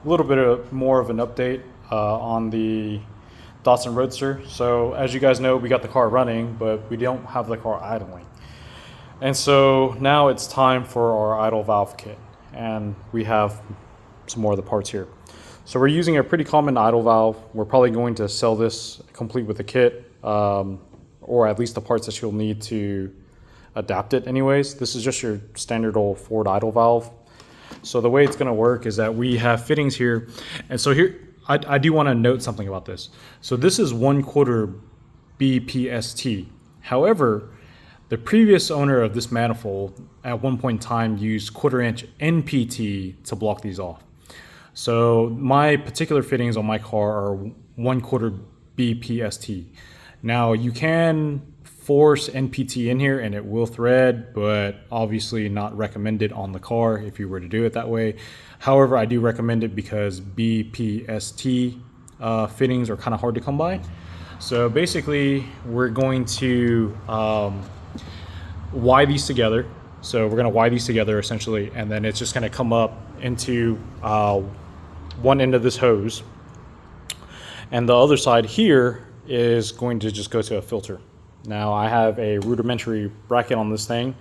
a little bit more of an update on the Datsun Roadster. So as you guys know, we got the car running, but we don't have the car idling. And so now it's time for our idle valve kit. And we have some more of the parts here. So we're using a pretty common idle valve. We're probably going to sell this complete with the kit, or at least the parts that you'll need to adapt it anyways. This is just your standard old Ford idle valve. So the way it's going to work is that we have fittings here. And so here, I do want to note something about this. So this is 1/4 BPST. However, the previous owner of this manifold at one point in time used 1/4 inch NPT to block these off. So my particular fittings on my car are 1/4 BPST. Now you can force NPT in here and it will thread, but obviously not recommended on the car if you were to do it that way. However, I do recommend it because BPST fittings are kind of hard to come by. So basically we're going to Y these together. So we're going to Y these together essentially, and then it's just going to come up into one end of this hose, and the other side here is going to just go to a filter. Now I have a rudimentary bracket on this thing,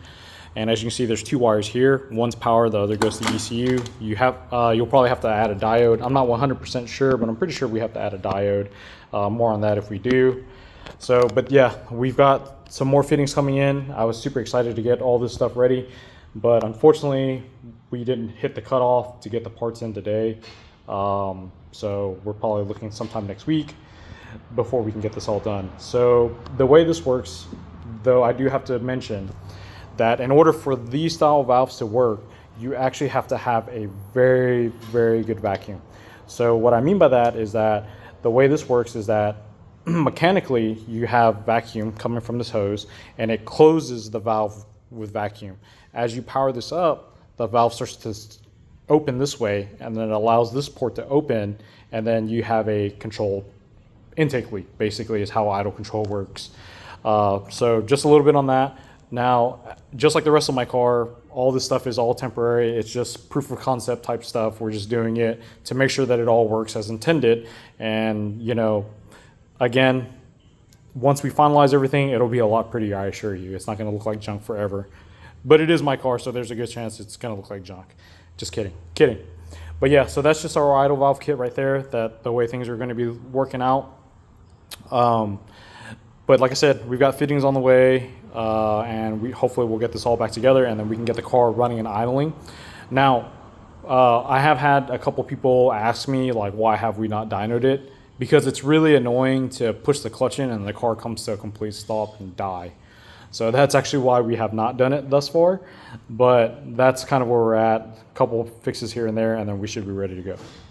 and as you can see, there's two wires here. One's power, the other goes to ECU. You'll probably have to add a diode. I'm not 100% sure, but I'm pretty sure we have to add a diode. More on that if we do. So, but yeah, we've got some more fittings coming in. I was super excited to get all this stuff ready, but unfortunately we didn't hit the cutoff to get the parts in today. So we're probably looking sometime next week before we can get this all done. So the way this works, though, I do have to mention that in order for these style valves to work, you actually have to have a very, very good vacuum. So what I mean by that is that the way this works is that mechanically you have vacuum coming from this hose and it closes the valve with vacuum. As you power this up, the valve starts to open this way, and then it allows this port to open, and then you have a controlled intake leak, basically, is how idle control works. So just a little bit on that. Now, just like the rest of my car, all this stuff is all temporary. It's just proof of concept type stuff. We're just doing it to make sure that it all works as intended. And, you know, again, once we finalize everything, it'll be a lot prettier, I assure you. It's not going to look like junk forever. But it is my car, so there's a good chance it's going to look like junk. Just kidding. Kidding. But yeah, so that's just our idle valve kit right there, that the way things are going to be working out. But like I said, we've got fittings on the way, and hopefully we'll get this all back together, and then we can get the car running and idling. Now, I have had a couple people ask me, like, why have we not dynoed it? Because it's really annoying to push the clutch in and the car comes to a complete stop and die. So that's actually why we have not done it thus far, but that's kind of where we're at. A couple fixes here and there, and then we should be ready to go.